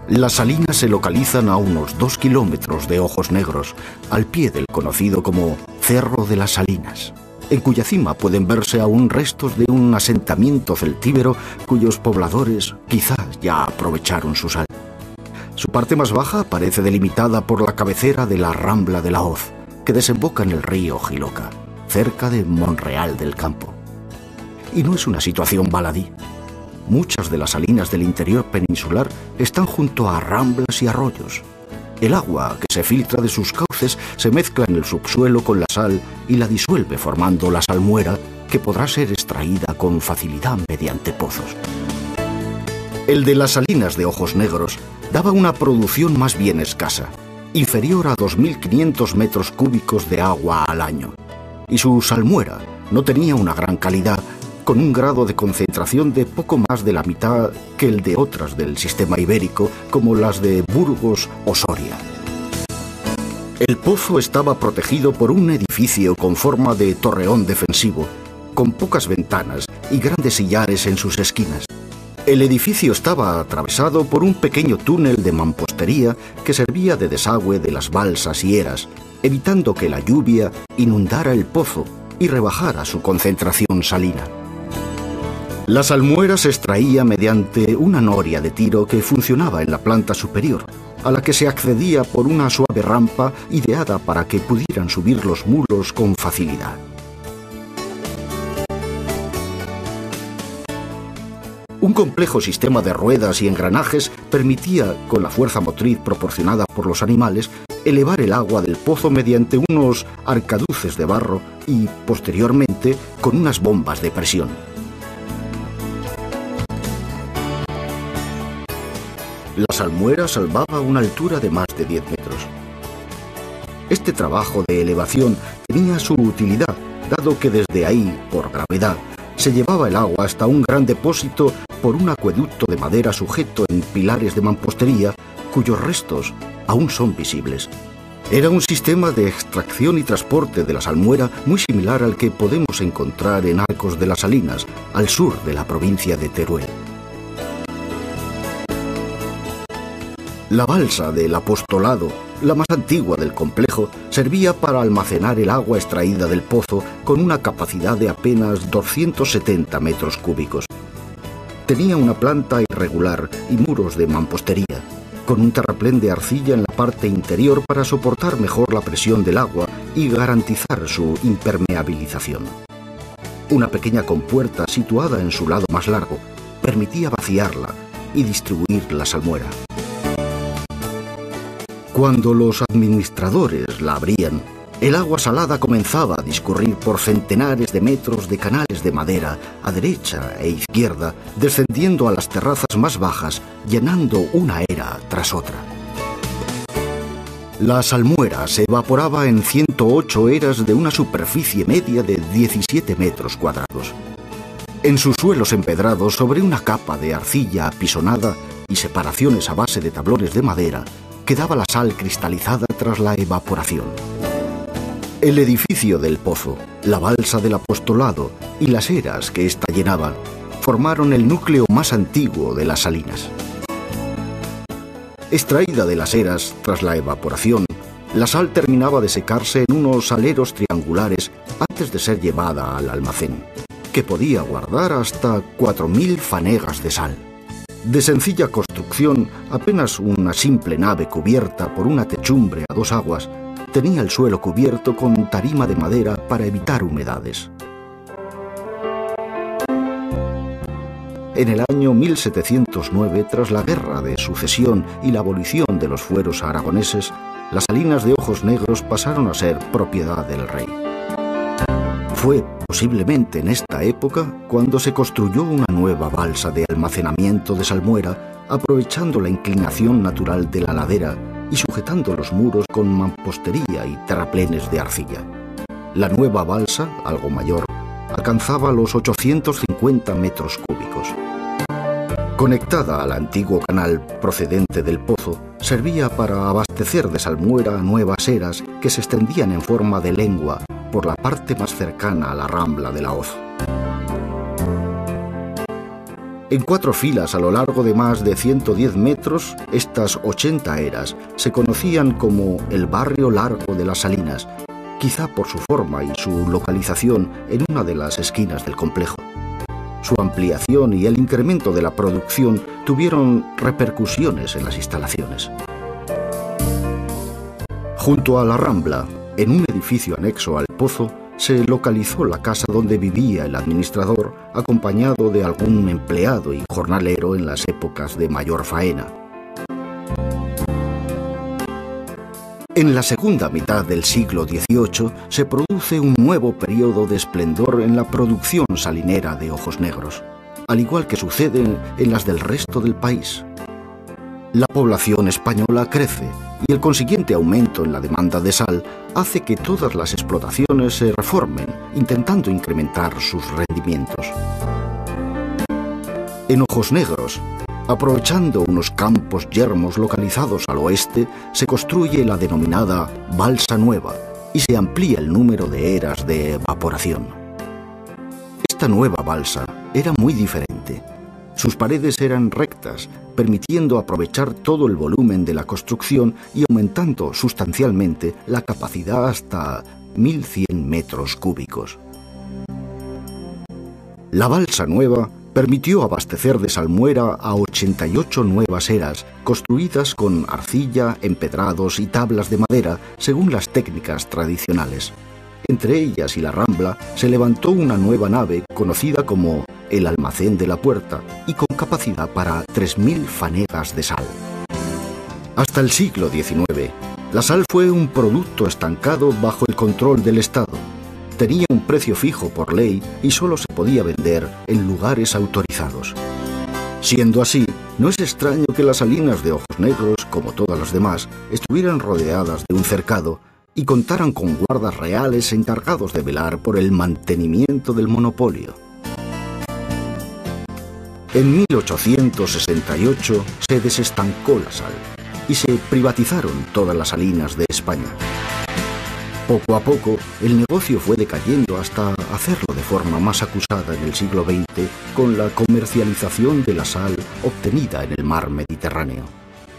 Las salinas se localizan a unos 2 kilómetros de Ojos Negros, al pie del conocido como Cerro de las Salinas, en cuya cima pueden verse aún restos de un asentamiento celtíbero cuyos pobladores quizás ya aprovecharon su sal. Su parte más baja parece delimitada por la cabecera de la Rambla de la Hoz, que desemboca en el río Jiloca, cerca de Monreal del Campo. Y no es una situación baladí. Muchas de las salinas del interior peninsular están junto a ramblas y arroyos. El agua que se filtra de sus cauces se mezcla en el subsuelo con la sal y la disuelve formando la salmuera, que podrá ser extraída con facilidad mediante pozos. El de las salinas de Ojos Negros daba una producción más bien escasa, inferior a 2.500 metros cúbicos de agua al año, y su salmuera no tenía una gran calidad, con un grado de concentración de poco más de la mitad que el de otras del sistema ibérico, como las de Burgos o Soria. El pozo estaba protegido por un edificio con forma de torreón defensivo, con pocas ventanas y grandes sillares en sus esquinas. El edificio estaba atravesado por un pequeño túnel de mampostería que servía de desagüe de las balsas y eras, evitando que la lluvia inundara el pozo y rebajara su concentración salina. La salmuera se extraía mediante una noria de tiro que funcionaba en la planta superior, a la que se accedía por una suave rampa ideada para que pudieran subir los mulos con facilidad. Un complejo sistema de ruedas y engranajes permitía, con la fuerza motriz proporcionada por los animales, elevar el agua del pozo mediante unos arcaduces de barro y, posteriormente, con unas bombas de presión. La salmuera salvaba una altura de más de 10 metros. Este trabajo de elevación tenía su utilidad, dado que desde ahí, por gravedad, se llevaba el agua hasta un gran depósito por un acueducto de madera sujeto en pilares de mampostería, cuyos restos aún son visibles. Era un sistema de extracción y transporte de la salmuera muy similar al que podemos encontrar en Arcos de las Salinas, al sur de la provincia de Teruel. La balsa del Apostolado, la más antigua del complejo, servía para almacenar el agua extraída del pozo con una capacidad de apenas 270 metros cúbicos. Tenía una planta irregular y muros de mampostería, con un terraplén de arcilla en la parte interior para soportar mejor la presión del agua y garantizar su impermeabilización. Una pequeña compuerta situada en su lado más largo permitía vaciarla y distribuir la salmuera. Cuando los administradores la abrían, el agua salada comenzaba a discurrir por centenares de metros de canales de madera a derecha e izquierda, descendiendo a las terrazas más bajas, llenando una era tras otra. La salmuera se evaporaba en 108 eras de una superficie media de 17 metros cuadrados. En sus suelos empedrados, sobre una capa de arcilla apisonada y separaciones a base de tablones de madera, quedaba la sal cristalizada tras la evaporación. El edificio del pozo, la balsa del Apostolado y las eras que ésta llenaba formaron el núcleo más antiguo de las salinas. Extraída de las eras tras la evaporación, la sal terminaba de secarse en unos aleros triangulares antes de ser llevada al almacén, que podía guardar hasta 4.000 fanegas de sal. De sencilla construcción, apenas una simple nave cubierta por una techumbre a dos aguas, tenía el suelo cubierto con tarima de madera para evitar humedades. En el año 1709, tras la Guerra de Sucesión y la abolición de los fueros aragoneses, las salinas de Ojos Negros pasaron a ser propiedad del rey. Fue posiblemente en esta época cuando se construyó una nueva balsa de almacenamiento de salmuera, aprovechando la inclinación natural de la ladera y sujetando los muros con mampostería y terraplenes de arcilla. La nueva balsa, algo mayor, alcanzaba los 850 metros cúbicos. Conectada al antiguo canal procedente del pozo, servía para abastecer de salmuera nuevas eras que se extendían en forma de lengua por la parte más cercana a la Rambla de la Hoz. En 4 filas a lo largo de más de 110 metros, estas 80 eras se conocían como el Barrio Largo de las Salinas, quizá por su forma y su localización en una de las esquinas del complejo. Su ampliación y el incremento de la producción tuvieron repercusiones en las instalaciones. Junto a la Rambla, en un edificio anexo al pozo, se localizó la casa donde vivía el administrador, acompañado de algún empleado y jornalero en las épocas de mayor faena. En la segunda mitad del siglo XVIII se produce un nuevo periodo de esplendor en la producción salinera de Ojos Negros, al igual que sucede en las del resto del país. La población española crece y el consiguiente aumento en la demanda de sal hace que todas las explotaciones se reformen, intentando incrementar sus rendimientos. En Ojos Negros, aprovechando unos campos yermos localizados al oeste, se construye la denominada Balsa Nueva y se amplía el número de eras de evaporación. Esta nueva balsa era muy diferente. Sus paredes eran rectas, permitiendo aprovechar todo el volumen de la construcción y aumentando sustancialmente la capacidad hasta 1.100 metros cúbicos. La balsa nueva permitió abastecer de salmuera a 88 nuevas eras, construidas con arcilla, empedrados y tablas de madera, según las técnicas tradicionales. Entre ellas y la Rambla se levantó una nueva nave conocida como el Almacén de la Puerta y con capacidad para 3.000 fanegas de sal. Hasta el siglo XIX, la sal fue un producto estancado bajo el control del Estado. Tenía un precio fijo por ley y solo se podía vender en lugares autorizados. Siendo así, no es extraño que las salinas de Ojos Negros, como todas las demás, estuvieran rodeadas de un cercado y contaran con guardas reales encargados de velar por el mantenimiento del monopolio. En 1868 se desestancó la sal y se privatizaron todas las salinas de España. Poco a poco, el negocio fue decayendo hasta hacerlo de forma más acusada en el siglo XX con la comercialización de la sal obtenida en el mar Mediterráneo.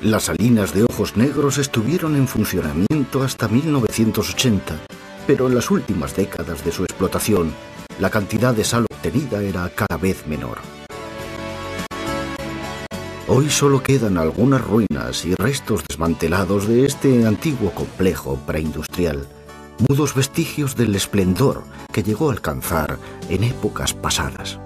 Las salinas de Ojos Negros estuvieron en funcionamiento hasta 1980, pero en las últimas décadas de su explotación, la cantidad de sal obtenida era cada vez menor. Hoy solo quedan algunas ruinas y restos desmantelados de este antiguo complejo preindustrial, mudos vestigios del esplendor que llegó a alcanzar en épocas pasadas.